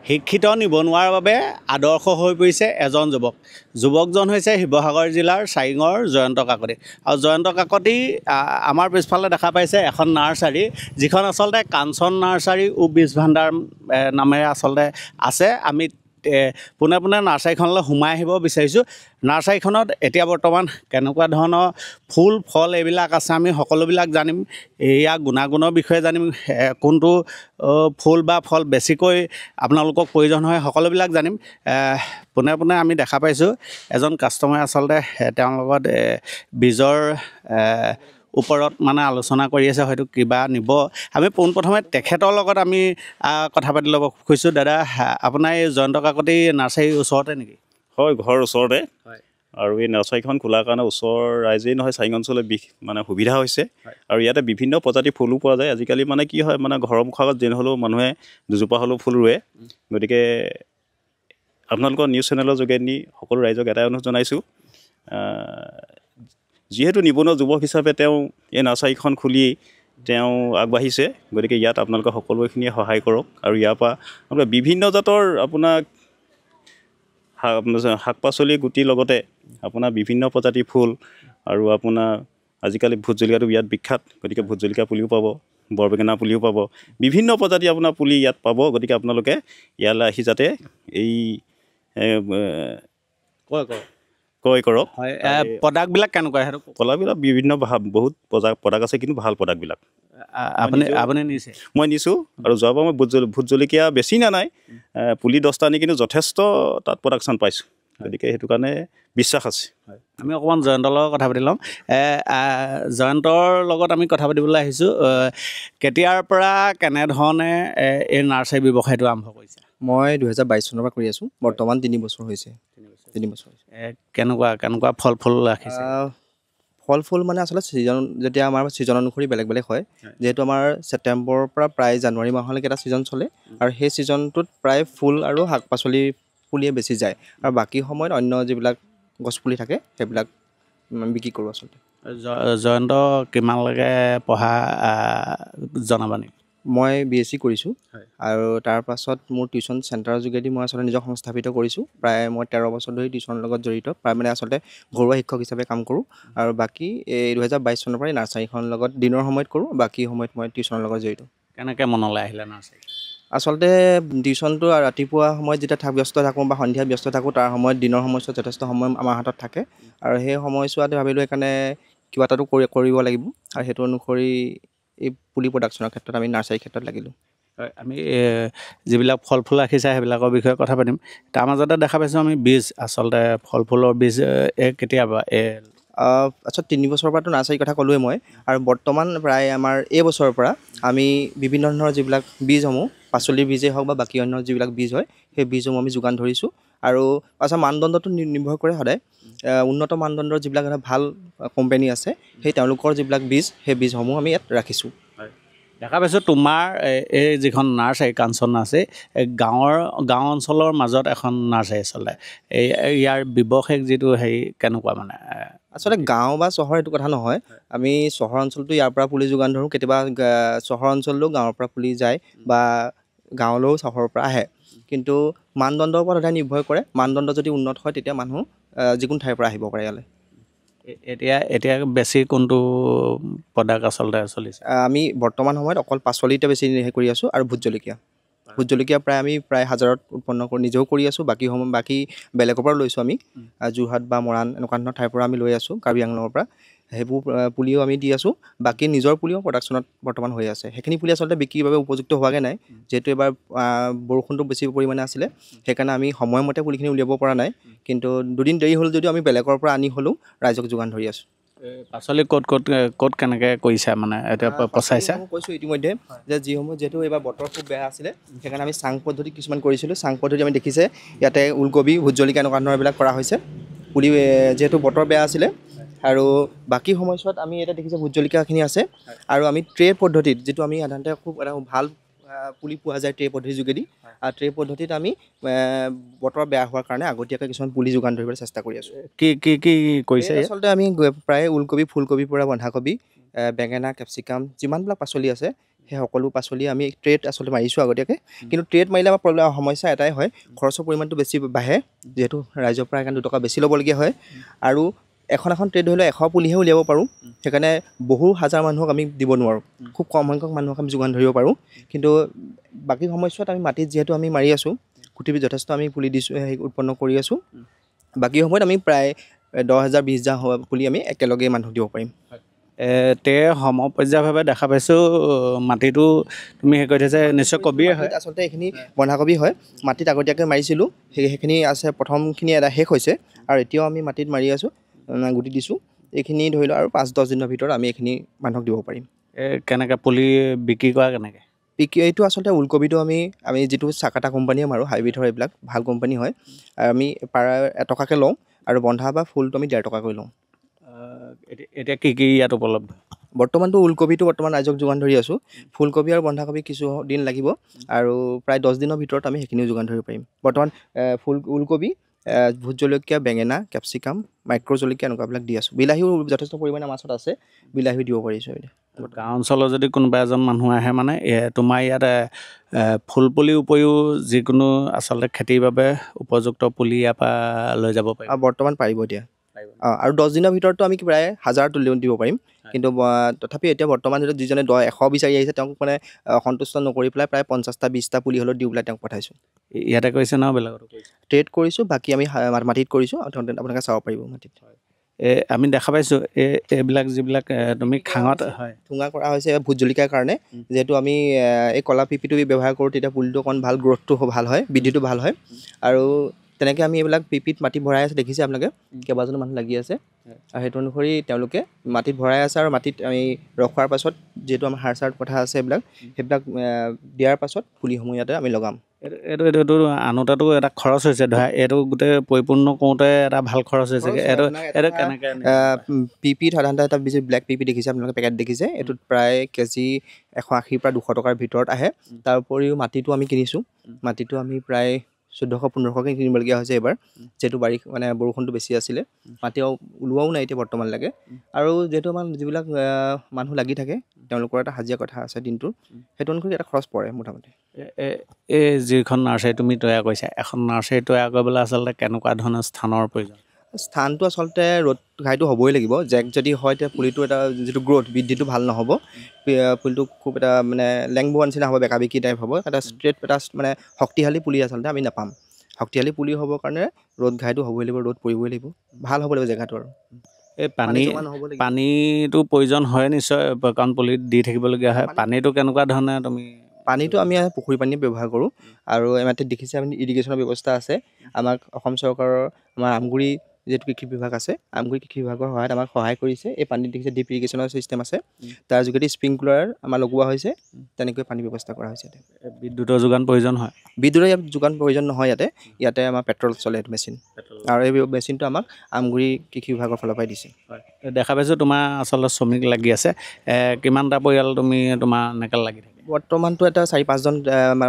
শিক্ষিত নিবনুৱাৰ বাবে আদৰ্শ হৈ পৰিছে এজন যুৱকজন হৈছে শিৱসাগৰ জিলাৰ চাৰিঙৰ জয়ন্ত কাকতি আৰু জয়ন্ত কাকতি আমাৰ পিছফালে দেখা পাইছে এখন নাৰ্চাৰী যিখন আচলতে কাঞ্চন নাৰ্চাৰী ও বীজ ভাণ্ডাৰ নামেৰে আচলতে আছে আমি পোনে পোনে নাৰ্চাৰীখনলৈ সোমাই আহিব বিচাৰিছোঁ নাৰ্চাৰীখনত এতিয়া বৰ্তমান কেনেকুৱা ধৰণৰ ফুল ফল এইবিলাক আছে আমি সকলোবিলাক জানিম ইয়াৰ গুণাগুণৰ বিষয়ে জানিম কোনটো ফুল বা ফল বেছিকৈ আপোনালোকক প্ৰয়োজন হয় সকলোবিলাক জানিম পোনে পোনে আমি দেখা পাইছোঁ এজন কাষ্টমাৰে আচলতে তেওঁৰ লগত বীজৰ ওপৰত মানে আলোচনা কৰি আছে হয়তো কিবা নিব আমি পোনপ্ৰথমে তেখেতৰ লগত আমি কথা পাতি ল'ব খুজিছোঁ দাদা আপোনাৰ এই জয়ন্ত কাকতি নাৰ্চাৰীৰ ওচৰতে নেকি হয় ঘৰৰ ওচৰতে হয় আৰু এই নাৰ্চাৰীখন খোলাৰ কাৰণে ওচৰৰ ৰাইজেই নহয় চাৰিং অঞ্চলৰ মানে সুবিধা হৈছে আৰু ইয়াতে বিভিন্ন প্ৰজাতিৰ ফুলো পোৱা যায় আজিকালি মানে কি হয় মানে ঘৰৰ মুখৰ আগত যেনে হ'লেও মানুহে দুজোপা হ'লেও ফুল ৰুৱে গতিকে আপোনালোকৰ নিউজ চেনেলৰ যোগেদি সকলো ৰাইজক এটাই অনুৰোধ জনাইছোঁ যিহেতু নিবনুৱা যুৱক হিচাপে তেওঁ এই নাৰ্চাৰীখন খুলি তেওঁ আগবাঢ়িছে গতিকে ইয়াত আপোনালোকে সকলোখিনিয়ে সহায় কৰক আৰু ইয়াৰ পৰা আপোনালোকে বিভিন্ন জাতৰ আপোনাক শাক পাচলি গুটিৰ লগতে আপোনাৰ বিভিন্ন প্ৰজাতিৰ ফুল আৰু আপোনাৰ আজিকালি ভোট জলকীয়াটো ইয়াত বিখ্যাত গতিকে ভোট জলকীয়া পুলিও পাব বৰবেঙেনা পুলিও পাব বিভিন্ন প্ৰজাতিৰ আপোনাৰ পুলি ইয়াত পাব গতিকে আপোনালোকে ইয়ালৈ আহি যাতে এই ক্ৰয় কৰক হয় প্ৰডাক্টবিলাক কেনেকুৱা সেইটো প্ৰডাক্টবিলাক বিভিন্ন বহুত প্ৰডাক্ট আছে কিন্তু ভাল প্ৰডাক্টবিলাক আপুনি নিছে মই নিছোঁ আৰু যোৱাবাৰ মই ভোট জলকীয়া বেছি নাই পুলি 10টা আনি কিন্তু যথেষ্ট তাত প্ৰডাকশ্যন পাইছোঁ গতিকে সেইটো কাৰণে বিশ্বাস আছে আমি অকণমান জয়ন্তৰ লগত কথা পাতি ল'ম জয়ন্তৰ লগত আমি কথা পাতিবলৈ আহিছোঁ কেতিয়াৰ পৰা কেনেধৰণে এই নাৰ্চাৰী ব্যৱসায়টো আৰম্ভ কৰিছে মই 2022 চনৰ পৰা কৰি আছোঁ বৰ্তমান 3 বছৰ হৈছে 3 বছৰ কেনেকুৱা ফল ফুল ৰাখিছে ফল ফুল মানে আচলতে ছিজন যেতিয়া আমাৰ ছিজন অনুসৰি বেলেগ বেলেগ হয় যিহেতু আমাৰ ছেপ্টেম্বৰৰ পৰা প্ৰায় জানুৱাৰী মাহলৈকে এটা ছিজন চলে আৰু সেই ছিজনটোত প্ৰায় ফুল আৰু শাক পাচলি পুলিয়ে বেছি যায় আৰু বাকী সময়ত অন্য যিবিলাক গছপুলি থাকে সেইবিলাক বিক্ৰী কৰোঁ আচলতে জয়ন্ত কিমানলৈকে পঢ়া জনাবা নেকি মই BSc কৰিছোঁ আৰু তাৰ পাছত মোৰ টিউশ্যন চেণ্টাৰৰ যোগেদি মই আচলতে নিজক সংস্থাপিত কৰিছোঁ প্ৰায় মই 13 বছৰ ধৰি টিউশ্যনৰ লগত জড়িত প্ৰায় মানে আচলতে ঘৰুৱা শিক্ষক হিচাপে কাম কৰোঁ আৰু বাকী এই 2022 চনৰ পৰাই নাৰ্চাৰীখনৰ লগত দিনৰ সময়ত কৰোঁ বাকী সময়ত মই টিউশ্যনৰ লগত জড়িত কেনেকৈ মনলৈ আহিলে নাৰ্চাৰী আচলতে টিউশ্যনটো ৰাতিপুৱা সময়ত যেতিয়া ব্যস্ত থাকোঁ বা সন্ধিয়া ব্যস্ত থাকোঁ তাৰ সময়ত দিনৰ সময়ছোৱাত যথেষ্ট সময় আমাৰ হাতত থাকে আৰু সেই সময়ছোৱাতে ভাবিলোঁ সেইকাৰণে কিবা এটাতো কৰিব লাগিব আৰু সেইটো অনুসৰি এই পুলি প্ৰডাকশ্যনৰ ক্ষেত্ৰত আমি নাৰ্চাৰীৰ ক্ষেত্ৰত লাগিলোঁ হয় আমি যিবিলাক ফল ফুল ৰাখিছে সেইবিলাকৰ বিষয়ে কথা পাতিম তাৰ মাজতে দেখা পাইছোঁ আমি বীজ আচলতে ফল ফুলৰ বীজ কেতিয়াবা আচলতে 3 বছৰৰ পৰাতো নাৰ্চাৰীৰ কথা ক'লোৱেই মই আৰু বৰ্তমান প্ৰায় আমাৰ এই বছৰৰ পৰা আমি বিভিন্ন ধৰণৰ যিবিলাক বীজসমূহ পাচলিৰ বীজেই হওক বা বাকী অন্য যিবিলাক বীজ হয় সেই বীজসমূহ আমি যোগান ধৰিছোঁ আৰু আচলতে মানদণ্ডটো নিৰ্ভৰ কৰে সদায় উন্নত মানদণ্ডৰ যিবিলাক এটা ভাল কোম্পানী আছে সেই তেওঁলোকৰ যিবিলাক বীজ সেই বীজসমূহ আমি ইয়াত ৰাখিছোঁ দেখা পাইছোঁ তোমাৰ এই যিখন নাৰ্চাৰী কাঞ্চন নাৰ্চাৰী গাঁও অঞ্চলৰ মাজত এখন নাৰ্চাৰী চলে ইয়াৰ ব্যৱসায়িক যিটো হেৰি কেনেকুৱা মানে আচলতে গাঁও বা চহৰ এইটো কথা নহয় আমি চহৰ অঞ্চলটো ইয়াৰ পৰা পুলি যোগান ধৰোঁ কেতিয়াবা চহৰ অঞ্চললৈও গাঁৱৰ পৰা পুলি যায় বা গাঁৱলৈও চহৰৰ পৰা আহে কিন্তু মানদণ্ডৰ ওপৰত সদায় নিৰ্ভৰ কৰে মানদণ্ড যদি উন্নত হয় তেতিয়া মানুহ যিকোনো ঠাইৰ পৰা আহিব পাৰে ইয়ালৈ এতিয়া বেছি কোনটো প্ৰডাক্ট আচলতে চলিছে আমি বৰ্তমান সময়ত অকল পাচলিতে বেছি কৰি আছোঁ আৰু ভোট জলকীয়া আমি প্ৰায় 1000ত উৎপন্ন কৰি নিজেও কৰি আছোঁ বাকী বেলেগৰ পৰা লৈছোঁ আমি যোৰহাট বা মৰাণ এনেকুৱা ধৰণৰ ঠাইৰ পৰা আমি লৈ আছোঁ কাৰ্বি আংলঙৰ পৰা সেইবোৰ পুলিও আমি দি আছোঁ বাকী নিজৰ পুলিও প্ৰডাকশ্যনত বৰ্তমান হৈ আছে সেইখিনি পুলি আচলতে বিক্ৰীৰ বাবে উপযুক্ত হোৱাগৈ নাই যিহেতু এবাৰ বৰষুণটো বেছি পৰিমাণে আছিলে সেইকাৰণে আমি সময়মতে পুলিখিনি উলিয়াব পৰা নাই কিন্তু দুদিন দেৰি হ'ল যদিও আমি বেলেগৰ পৰা আনি হ'লেও ৰাইজক যোগান ধৰি আছোঁ পাচলি ক'ত কেনেকৈ কৰিছা মানে এতিয়া পচাইছা কৈছোঁ ইতিমধ্যে যে যিহেতু এইবাৰ বতৰ খুব বেয়া আছিলে সেইকাৰণে আমি চাং পদ্ধতি কিছুমান কৰিছিলোঁ চাং পদ্ধতি আমি দেখিছে ইয়াতে ওলকবি ভোট জলকীয়া এনেকুৱা ধৰণৰ এইবিলাক কৰা হৈছে পুলি যিহেতু বতৰ বেয়া আছিলে আৰু বাকী সময়ছোৱাত আমি এটা দেখিছোঁ ভোট জলকীয়াখিনি আছে আৰু আমি ট্ৰে পদ্ধতিত যিটো আমি সাধাৰণতে খুব এটা ভাল পুলি পোৱা যায় ট্ৰে পদ্ধতিৰ যোগেদি আৰু ট্ৰে পদ্ধতিত আমি বতৰ বেয়া হোৱাৰ কাৰণে আগতীয়াকৈ কিছুমান পুলি যোগান ধৰিবলৈ চেষ্টা কৰি আছোঁ কি কৰিছে আচলতে আমি প্ৰায় ওলকবি ফুলকবিৰ পৰা বন্ধাকবি বেঙেনা কেপচিকাম যিমানবিলাক পাচলি আছে সেই সকলো পাচলি আমি ট্ৰেড আচলতে মাৰিছোঁ আগতীয়াকৈ কিন্তু ট্ৰেড মাৰিলে আমাৰ সমস্যা এটাই হয় খৰচৰ পৰিমাণটো বেছি বাঢ়ে যিহেতু ৰাইজৰ পৰা সেইকাৰণে 2 টকা বেছি ল'বলগীয়া হয় আৰু এখন ট্ৰেড ধৰি লওক 100 পুলিহে উলিয়াব পাৰোঁ সেইকাৰণে বহু হাজাৰ মানুহক আমি দিব নোৱাৰোঁ খুব কম সংখ্যক মানুহক আমি যোগান ধৰিব পাৰোঁ কিন্তু বাকী সময়ছোৱাত আমি মাটিত যিহেতু আমি মাৰি আছোঁ কুটিবি যথেষ্ট আমি পুলি দিছোঁ উৎপন্ন কৰি আছোঁ বাকী সময়ত আমি প্ৰায় 10,000 20,000 পুলি আমি একেলগে মানুহক দিব পাৰিম তে সমপৰ্যায়ভাৱে দেখা পাইছোঁ মাটিটো তুমি হেৰি কৰি থৈছে নিশ্চয় কবিয়ে হয় আচলতে এইখিনি বন্ধাকবি হয় মাটিত আগতীয়াকৈ মাৰিছিলোঁ সেইখিনি আছে প্ৰথমখিনি এটা শেষ হৈছে আৰু এতিয়াও আমি মাটিত মাৰি আছোঁ গুটি দিছোঁ এইখিনি ধৰি লওক আৰু 5-10 দিনৰ ভিতৰত আমি এইখিনি মানুহক দিব পাৰিম কেনেকৈ পুলি বিক্ৰী কৰা কেনেকৈ এইটো আচলতে ওলকবিটো আমি যিটো চাকাটা কোম্পানীয়ে মাৰোঁ হাইব্ৰিডৰ এইবিলাক ভাল কোম্পানী হয় আৰু আমি পাৰ 1 টকাকৈ লওঁ আৰু বন্ধা বা ফুলটো আমি 1.5 টকাকৈ লওঁ এতিয়া কি ইয়াত উপলব্ধ বৰ্তমানটো ওলকবিটো ৰাইজক যোগান ধৰি আছোঁ ফুলকবি আৰু বন্ধাকবি কিছু দিন লাগিব আৰু প্ৰায় 10 দিনৰ ভিতৰত আমি সেইখিনিও যোগান ধৰিব পাৰিম বৰ্তমান ওলকবি ভোট জলকীয়া বেঙেনা কেপচিকাম মাইক্ৰ' জলকীয়া এনেকুৱাবিলাক দি আছোঁ বিলাহীও যথেষ্ট পৰিমাণে আমাৰ ওচৰত আছে বিলাহীও দিব পাৰিছোঁ এতিয়া গাঁও অঞ্চলৰ যদি কোনোবা এজন মানুহ আহে মানে তোমাৰ ইয়াত ফুল পুলিৰ উপৰিও যিকোনো আচলতে খেতিৰ বাবে উপযুক্ত পুলি ইয়াৰ পৰা লৈ যাব পাৰি বৰ্তমান পাৰিব এতিয়া আৰু 10 দিনৰ ভিতৰতো আমি প্ৰায় 1000 দিব পাৰিম কিন্তু তথাপি এতিয়া বৰ্তমান যিজনে 100 বিচাৰি আহিছে তেওঁক মানে সন্তুষ্ট নকৰি পেলাই প্ৰায় 50টা 20টা পুলি হ'লেও দি পেলাই তেওঁক পঠাইছোঁ ইয়াতে কৰিছে ন বেলেগতো ট্ৰেড কৰিছোঁ বাকী আমি মাটিত কৰিছোঁ আপোনালোকে চাব পাৰিব মাটিত আমি দেখা পাইছোঁ এইবিলাক যিবিলাক তুমি খাঙত হয় ঠুঙা কৰা হৈছে ভোট জলকীয়াৰ কাৰণে যিহেতু আমি এই কলা পিপিটো ব্যৱহাৰ কৰোঁ তেতিয়া পুলিটো অকণ ভাল গ্ৰ'থটো ভাল হয় বৃদ্ধিটো ভাল হয় আৰু তেনেকৈ আমি এইবিলাক পিপিত মাটি ভৰাই আছে দেখিছে আপোনালোকে কেইবাজনো মানুহ লাগি আছে আৰু সেইটো অনুসৰি তেওঁলোকে মাটিত ভৰাই আছে আৰু মাটিত আমি ৰখোৱাৰ পাছত যিহেতু আমাৰ সাৰ চাৰ কথা আছে সেইবিলাক দিয়াৰ পাছত পুলিসমূহ ইয়াতে আমি লগাম এইটো আনোতাতো এটা খৰচ হৈছে ধৰা এইটো গোটেই পৰিপূৰ্ণ কৰোঁতে এটা ভাল খৰচ হৈছে এইটো কেনেকৈ পিপিত সাধাৰণতে এটা বেছি ব্লেক পিপি দেখিছে আপোনালোকে পেকেট দেখিছে এইটোত প্ৰায় কেজি 180 পৰা 200 টকাৰ ভিতৰত আহে তাৰ উপৰিও মাটিটো আমি কিনিছোঁ মাটিটো আমি প্ৰায় 1400-1500কৈ কিনিবলগীয়া হৈছে এইবাৰ যিহেতু মানে বৰষুণটো বেছি আছিলে মাটি ওলোৱাও নাই এতিয়া বৰ্তমানলৈকে আৰু যিহেতু আমাৰ যিবিলাক মানুহ লাগি থাকে তেওঁলোকৰ এটা হাজিৰা কথা আছে দিনটোৰ সেইটো অনুসৰি এটা খৰচ পৰে মোটামুটি এই যিখন নাৰ্চাৰী তুমি তৈয়াৰ কৰিছা এখন নাৰ্চাৰী তৈয়াৰ কৰিবলৈ আচলতে কেনেকুৱা ধৰণৰ স্থানৰ প্ৰয়োজন স্থানটো আচলতে ৰ'দ ঘাইটো হ'বই লাগিব জেক যদি হয় তেতিয়া পুলিটো এটা যিটো গ্ৰ'থ বৃদ্ধিটো ভাল নহ'ব পুলিটো খুব এটা মানে লেংবোৱা নিচিনা হ'ব বেকা বেকি টাইপ হ'ব এটা ষ্ট্ৰেট এটা মানে শক্তিশালী পুলি আচলতে আমি নাপাম শক্তিশালী পুলি হ'বৰ কাৰণে ৰ'দ ঘাইটো হ'বই লাগিব ৰ'দ পৰিবই লাগিব ভাল হ'ব লাগিব জেগাটো আৰু এই পানীটো প্ৰয়োজন হয় নিশ্চয় কাৰণ পুলিত দি থাকিবলগীয়া হয় পানীটো কেনেকুৱা ধৰণে তুমি পানীটো আমি পুখুৰী পানী ব্যৱহাৰ কৰোঁ আৰু মাটিত দেখিছে আমি ইৰিগেশ্যনৰ ব্যৱস্থা আছে আমাক অসম চৰকাৰৰ আমাৰ আমগুৰি যিহেতু কৃষি বিভাগ আছে আমগুৰি কৃষি বিভাগৰ সহায়ত আমাক সহায় কৰিছে এই পানীত দেখিছে ডিপ ইৰিগেশ্যনৰ ছিষ্টেম আছে তাৰ যোগেদি স্প্ৰিংকলাৰ আমাৰ লগোৱা হৈছে তেনেকৈ পানী ব্যৱস্থা কৰা হৈছে বিদ্যুতৰ যোগান প্ৰয়োজন হয় বিদ্যুতৰ যোগান প্ৰয়োজন নহয় ইয়াতে আমাৰ পেট্ৰল চলে মেচিন আৰু এই মেচিনটো আমাক আমগুৰি কৃষি বিভাগৰ ফালৰ পৰাই দিছে দেখা পাইছোঁ তোমাৰ আচলতে শ্ৰমিক লাগি আছে কিমানটা পৰিয়াল তুমি তোমাৰ এনেকৈ লাগি থাকে বৰ্তমানটো এটা 4-5জন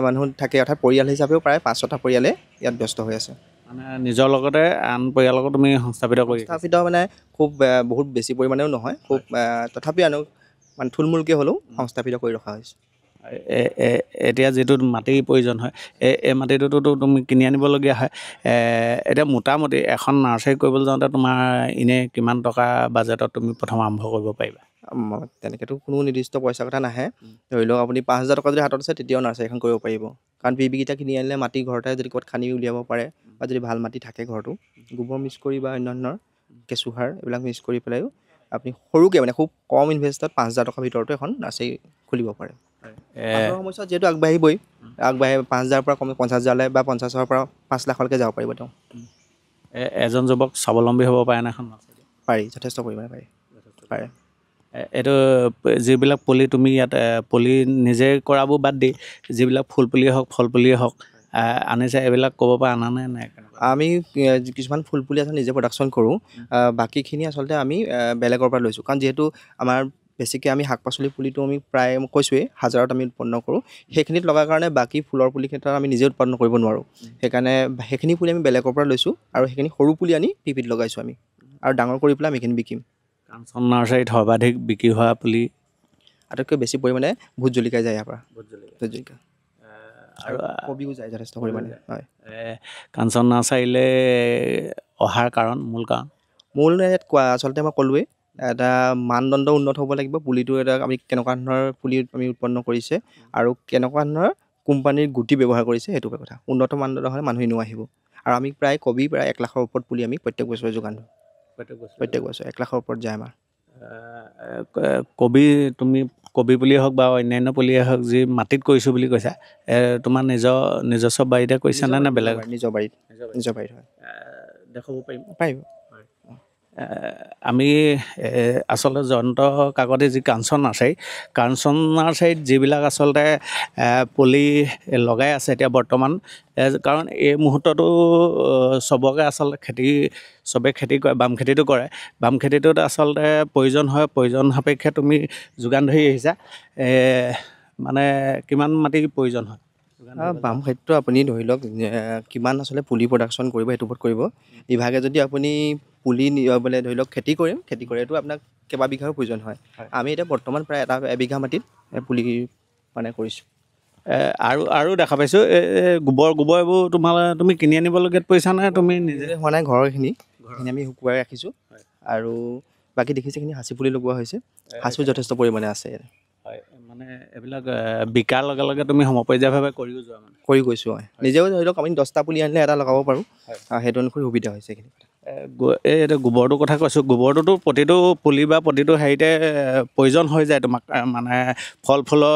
মানুহ থাকে অৰ্থাৎ পৰিয়াল হিচাপেও প্ৰায় 5-6টা পৰিয়ালে ইয়াত ব্যস্ত হৈ আছে মানে নিজৰ লগতে আন পৰিয়ালকো তুমি সংস্থাপিত মানে খুব বহুত বেছি পৰিমাণেও নহয় খুব তথাপি মানে থুলমূলকৈ হ'লেও সংস্থাপিত কৰি ৰখা হৈছে এতিয়া যিটো মাটিৰ প্ৰয়োজন হয় এই মাটিটোতো তুমি কিনি আনিবলগীয়া হয় এতিয়া মোটামুটি এখন নাৰ্চাৰী কৰিবলৈ যাওঁতে তোমাৰ এনেই কিমান টকা বাজেটত তুমি প্ৰথম আৰম্ভ কৰিব পাৰিবা তেনেকৈতো কোনো নিৰ্দিষ্ট পইচা কথা নাহে ধৰি লওক আপুনি 5,000 টকা যদি হাতত আছে তেতিয়াও নাৰ্চাৰীখন কৰিব পাৰিব কাৰণ পিপিকেইটা কিনি আনিলে মাটি ঘৰতে যদি ক'ৰবাত খান্দি উলিয়াব পাৰে বা যদি ভাল মাটি থাকে ঘৰটো গোবৰ মিক্স কৰি বা অন্য ধৰণৰ কেঁচুসাৰ এইবিলাক মিক্স কৰি পেলাইও আপুনি সৰুকৈ মানে খুব কম ইনভেষ্টত 5,000 টকাৰ ভিতৰতো এখন নাৰ্চাৰী খুলিব পাৰে সমস্যা যিহেতু আগবাঢ়ি 5,000 পৰা কম 50,000 বা 50,000 পৰা 5 লাখলৈকে যাব পাৰিব তেওঁ এজন যুৱক স্বাৱলম্বী হ'ব পাৰে না এখন পাৰি যথেষ্ট পৰিমাণে পাৰে এইটো যিবিলাক পুলি তুমি ইয়াত পুলি নিজে কৰাবোৰ বাদ দি যিবিলাক ফুল পুলিয়ে হওক ফল পুলিয়ে হওক আনিছে এইবিলাক ক'ব পৰা আনানে নাই আমি কিছুমান ফুল পুলি আছে নিজে প্ৰডাকশ্যন কৰোঁ বাকীখিনি আচলতে আমি বেলেগৰ পৰা লৈছোঁ কাৰণ যিহেতু আমাৰ বেছিকৈ আমি শাক পাচলি পুলিটো আমি প্ৰায় কৈছোঁৱেই 1000ত আমি উৎপন্ন কৰোঁ সেইখিনিত লগাৰ কাৰণে বাকী ফুলৰ পুলি ক্ষেত্ৰত আমি নিজে উৎপাদন কৰিব নোৱাৰোঁ সেইকাৰণে সেইখিনি পুলি আমি বেলেগৰ পৰা লৈছোঁ আৰু সেইখিনি সৰু পুলি আনি পিপিত লগাইছোঁ আমি আৰু ডাঙৰ কৰি পেলাই আমি এইখিনি বিকিম কাঞ্চন নাৰ্চাৰীত সৰ্বাধিক বিক্ৰী হোৱা পুলি আটাইতকৈ বেছি পৰিমাণে ভোট জলকীয়া যায় ইয়াৰ পৰা ভোট জলকীয়া ভোট জলকীয়া আৰু কবিও যায় যথেষ্ট পৰিমাণে হয় কাঞ্চন নাৰ্চাৰীলৈ অহাৰ কাৰণ মূল কাৰণ মূল ইয়াত কোৱা আচলতে মই ক'লোৱেই এটা মানদণ্ড উন্নত হ'ব লাগিব পুলিটো এটা আমি কেনেকুৱা ধৰণৰ পুলি আমি উৎপন্ন কৰিছে আৰু কেনেকুৱা ধৰণৰ কোম্পানীৰ গুটি ব্যৱহাৰ কৰিছে সেইটো কথা উন্নত মানদণ্ড হ'লে মানুহ এনেও আহিব আৰু আমি প্ৰায় কবি প্ৰায় 1 লাখৰ ওপৰত পুলি আমি প্ৰত্যেক বছৰে যোগান দিওঁ প্ৰত্যেক বছৰে 1 লাখৰ ওপৰত যায় আমাৰ কবি তুমি কবি পুলিয়ে হওক বা অন্যান্য পুলিয়ে হওক যি মাটিত কৰিছোঁ বুলি কৈছা তোমাৰ নিজস্ব বাৰীতে কৰিছা নে বেলেগ নিজৰ বাৰীত হয় দেখাব পাৰিম পাৰিব আমি আচলতে জয়ন্ত কাকতি যি কাঞ্চন নাৰ্চাৰীত যিবিলাক আচলতে পুলি লগাই আছে এতিয়া বৰ্তমান কাৰণ এই মুহূৰ্ততো চবকে আচলতে চবে খেতি কৰে বাম খেতিটো কৰে বাম খেতিটোত আচলতে প্ৰয়োজন সাপেক্ষে তুমি যোগান ধৰি আহিছা মানে কিমান মাটি প্ৰয়োজন হয় বাম খেতিটো আপুনি ধৰি লওক কিমান আচলতে পুলি প্ৰডাকশ্যন কৰিব সেইটো ওপৰত কৰিব ইভাগে যদি আপুনি পুলি বোলে ধৰি লওক খেতি কৰেতো আপোনাক কেইবা বিঘাৰো প্ৰয়োজন হয় আমি এতিয়া বৰ্তমান প্ৰায় এবিঘা মাটিত পুলি মানে কৰিছোঁ আৰু দেখা পাইছোঁ গোবৰ এইবোৰ তুমি কিনি আনিবলগীয়াত পৰিছা নে তুমি নিজে হোৱা নাই ঘৰৰখিনি আমি শুকুৱাই ৰাখিছোঁ আৰু বাকী দেখিছে এইখিনি সাঁচি পুলি লগোৱা হৈছে সাঁচিও যথেষ্ট পৰিমাণে আছে হয় মানে এইবিলাক বিকাৰ লগে লগে তুমি সমপৰ্যায়ভাৱে কৰিও যোৱা মানে কৰি গৈছোঁ হয় নিজেও ধৰি লওক আমি 10টা পুলি আনিলে এটা লগাব পাৰোঁ সেইটো অনুসৰি সুবিধা হৈছে এইখিনি এইটো গোবৰটোৰ কথা কৈছোঁ গোবৰটোতো প্ৰতিটো পুলি বা প্ৰতিটো হেৰিতে প্ৰয়োজন হৈ যায় তোমাক মানে ফুলৰ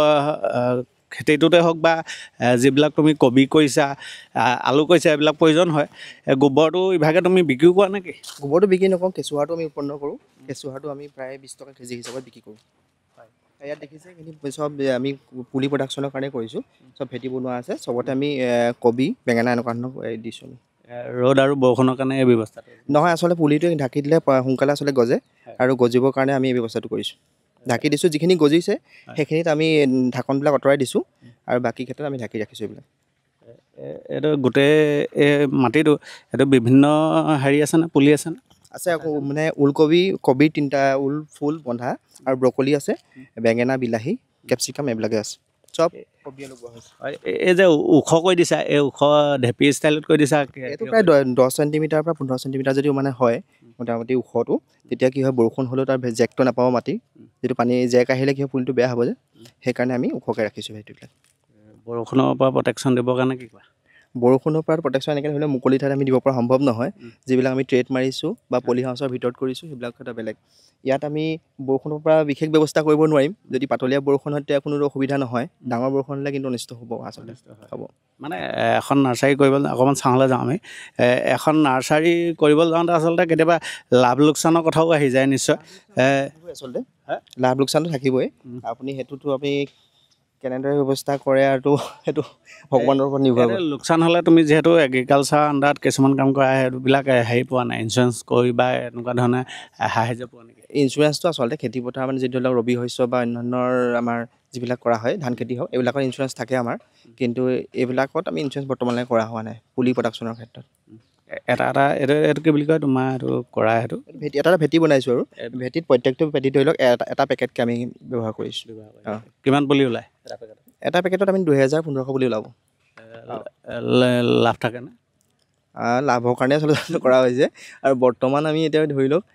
খেতিটোতে হওক বা যিবিলাক তুমি কবি কৰিছা আলু কৰিছা এইবিলাক প্ৰয়োজন হয় গোবৰটো ইভাগে তুমি বিক্ৰীও কৰা নেকি গোবৰটো বিক্ৰী নকৰোঁ কেঁচুসাৰটো আমি উৎপন্ন কৰোঁ কেঁচুসাৰটো আমি প্ৰায় 20 টকা কেজি হিচাপত বিক্ৰী কৰোঁ ইয়াত দেখিছে এইখিনি চব আমি পুলি প্ৰডাকশ্যনৰ কাৰণে কৰিছোঁ চব ভেটি বনোৱা আছে চবতে আমি কবি বেঙেনা এনেকুৱা ধৰণৰ দিছোঁ ৰ'দ আৰু বৰষুণৰ কাৰণে এই ব্যৱস্থাটো নহয় আচলতে পুলিটো ঢাকি দিলে সোনকালে আচলতে গজে আৰু গজিবৰ কাৰণে আমি এই ব্যৱস্থাটো কৰিছোঁ ঢাকি দিছোঁ যিখিনি গজিছে সেইখিনিত আমি ঢাকনবিলাক আঁতৰাই দিছোঁ আৰু বাকী ক্ষেত্ৰত আমি ঢাকি ৰাখিছোঁ এইবিলাক এইটো গোটেই এই মাটিটো এইটো বিভিন্ন হেৰি আছেনে পুলি আছেনে আছে আকৌ মানে ওলকবি কবিৰ 3টা ফুল বন্ধা আৰু ব্ৰকলি আছে বেঙেনা বিলাহী কেপচিকাম এইবিলাকে আছে চব কবিয়ে লগোৱা হৈছে এই যে ওখ কৰি দিছা এই ওখ ঢেপি ষ্টাইলত কৰি দিছা এইটো প্ৰায় 10 চেণ্টিমিটাৰ পৰা 15 চেণ্টিমিটাৰ যদি মানে হয় মোটামুটি ওখটো তেতিয়া কি হয় বৰষুণ হ'লেও তাৰ জেকটো নাপাব মাটি যিটো পানী জেক আহিলে কি হয় পুলিটো বেয়া হ'ব যে সেইকাৰণে আমি ওখকৈ ৰাখিছোঁ সেইটোবিলাক বৰষুণৰ পৰা প্ৰটেকশ্যন দিবৰ কাৰণে কি কোৱা বৰষুণৰ পৰা প্ৰটেকশ্যন এনেকৈ ধৰি লওক মুকলি ঠাইত আমি দিব পৰা সম্ভৱ নহয় যিবিলাক আমি ট্ৰেড মাৰিছোঁ বা পলি হাউচৰ ভিতৰত কৰিছোঁ সেইবিলাক এটা বেলেগ ইয়াত আমি বৰষুণৰ পৰা বিশেষ ব্যৱস্থা কৰিব নোৱাৰিম যদি পাতলীয়া বৰষুণ হয় তেতিয়া কোনো অসুবিধা নহয় ডাঙৰ বৰষুণ হ'লে কিন্তু অনিষ্ট হ'ব আচলতে হ'ব মানে এখন নাৰ্চাৰী কৰিবলৈ অকণমান চাওঁলৈ যাওঁ আমি এখন নাৰ্চাৰী কৰিবলৈ যাওঁতে আচলতে কেতিয়াবা লাভ লোকচানৰ কথাও আহি যায় নিশ্চয় আচলতে লাভ লোকচানটো থাকিবই আপুনি সেইটোতো আপুনি কেনেদৰে ব্যৱস্থা কৰে আৰু সেইটো ভগৱানৰ ওপৰত নিৰ্ভৰ কৰে লোকচান হ'লে তুমি যিহেতু এগ্ৰিকালচাৰ আণ্ডাৰত কিছুমান কাম কৰা সেইবিলাক হেৰি পোৱা নাই ইঞ্চুৰেঞ্চ কৰি বা এনেকুৱা ধৰণে সাহাৰ্য পোৱা নেকি ইঞ্চুৰেঞ্চটো আচলতে খেতিপথাৰ মানে যিটো ধৰক ৰবি শস্য বা অন্য ধৰণৰ আমাৰ যিবিলাক কৰা হয় ধান খেতি হওক এইবিলাকৰ ইঞ্চুৰেঞ্চ থাকে আমাৰ কিন্তু এইবিলাকত আমি ইঞ্চুৰেঞ্চ বৰ্তমানলৈকে কৰা হোৱা নাই পুলি প্ৰডাকশ্যনৰ ক্ষেত্ৰত এইটো কি বুলি কয় তোমাৰ এইটো কৰা সেইটো এটা ভেটি বনাইছোঁ আৰু ভেটিত প্ৰত্যেকটো ভেটি ধৰি লওক এটা পেকেটকৈ আমি ব্যৱহাৰ কৰিছোঁ কিমান পুলি ওলায় এটা পেকেটত আমি 2000-1500 পুলি ওলাব লাভ থাকেনে লাভৰ কাৰণে আচলতে কৰা হৈছে আৰু বৰ্তমান আমি এতিয়া ধৰি লওক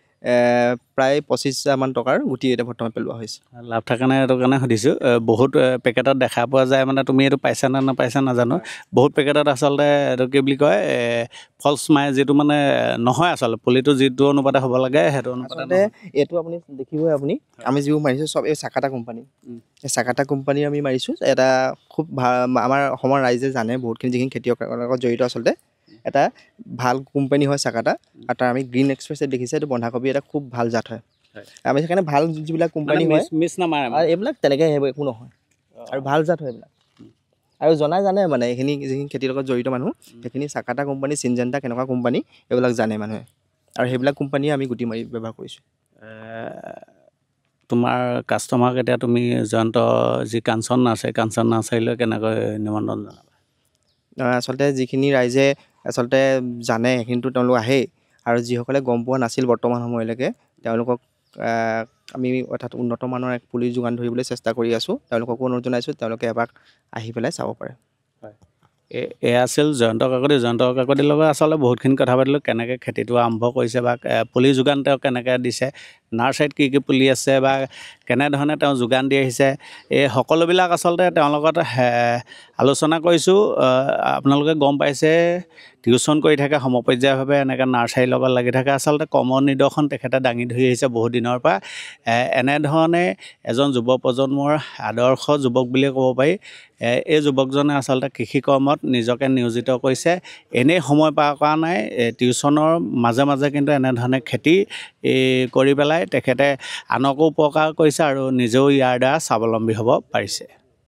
প্ৰায় 25,000 টকাৰ গুটি এতিয়া বৰ্তমান পেলোৱা হৈছে লাভ থাকে নাই এইটো কাৰণে সুধিছোঁ বহুত পেকেটত দেখা পোৱা যায় মানে তুমি এইটো পাইছা নে নাপাইছা নাজানো বহুত পেকেটত আচলতে এইটো কি বুলি কয় ফল্চ মাৰে যিটো মানে নহয় আচলতে পুলিটো যিটো অনুপাতে হ'ব লাগে সেইটো অনুপাতে এইটো আপুনি দেখিবই আপুনি আমি যিবোৰ মাৰিছোঁ চব এই চাকাটা কোম্পানী এই চাকাটা কোম্পানী আমি মাৰিছোঁ এটা খুব ভাল আমাৰ অসমৰ ৰাইজে জানে বহুতখিনি যিখিনি খেতিয়কৰ লগত জড়িত আচলতে এটা ভাল কোম্পানী হয় চাকাটা আৰু তাৰ আমি গ্ৰীণ এক্সপ্ৰেছত দেখিছে এইটো বন্ধাকবি এটা খুব ভাল জাত হয় আমি সেইকাৰণে ভাল যিবিলাক কোম্পানী হয় মিছ নামাৰে আৰু এইবিলাক তেনেকৈ একো নহয় আৰু ভাল জাত হয় এইবিলাক আৰু জানে মানে এইখিনি যিখিনি খেতিৰ লগত জড়িত মানুহ সেইখিনি চাকাটা কোম্পানী চিনজেণ্টা কেনেকুৱা কোম্পানী এইবিলাক জানে মানুহে আৰু সেইবিলাক কোম্পানীয়ে আমি গুটি মাৰি ব্যৱহাৰ কৰিছোঁ তোমাৰ কাষ্টমাৰক এতিয়া তুমি জয়ন্ত যি কাঞ্চন নাৰ্চাৰীলৈ কেনেকৈ নিমন্ত্ৰণ জনাবা আচলতে যিখিনি ৰাইজে আচলতে জানে সেইখিনিতো তেওঁলোক আহেই আৰু যিসকলে গম পোৱা নাছিল বৰ্তমান সময়লৈকে তেওঁলোকক আমি অৰ্থাৎ উন্নত মানৰ এক পুলি যোগান ধৰিবলৈ চেষ্টা কৰি আছোঁ। তেওঁলোককো অনুৰোধ জনাইছোঁ তেওঁলোকে এপাক আহি পেলাই চাব পাৰে। এয়া আছিল জয়ন্ত কাকতি। জয়ন্ত কাকতিৰ লগত আচলতে বহুতখিনি কথা পাতিলোঁ, কেনেকৈ খেতিটো আৰম্ভ কৰিছে বা পুলি যোগান তেওঁ কেনেকৈ দিছে, নাৰ্চাৰীত কি কি পুলি আছে বা কেনেধৰণে তেওঁ যোগান দি আহিছে, এই সকলোবিলাক আচলতে তেওঁৰ লগত আলোচনা কৰিছোঁ। আপোনালোকে গম পাইছে টিউশ্যন কৰি থাকে সমপৰ্যায়ভাৱে, এনেকৈ নাৰ্চাৰীৰ লগত লাগি থাকে। আচলতে কৰ্ম নিদৰ্শন তেখেতে দাঙি ধৰি আহিছে বহুত দিনৰ পৰা। এনেধৰণে এজন যুৱ প্ৰজন্মৰ আদৰ্শ যুৱক বুলিয়ে ক'ব পাৰি। এই যুৱকজনে আচলতে কৃষি কৰ্মত নিজকে নিয়োজিত কৰিছে। এনেই সময় পাৰ কৰা নাই, টিউশ্যনৰ মাজে মাজে কিন্তু এনেধৰণে খেতি কৰি পেলাই তেখেতে আনকো উপকাৰ কৰিছে আৰু নিজেও ইয়াৰ দ্বাৰা স্বাৱলম্বী হ'ব পাৰিছে।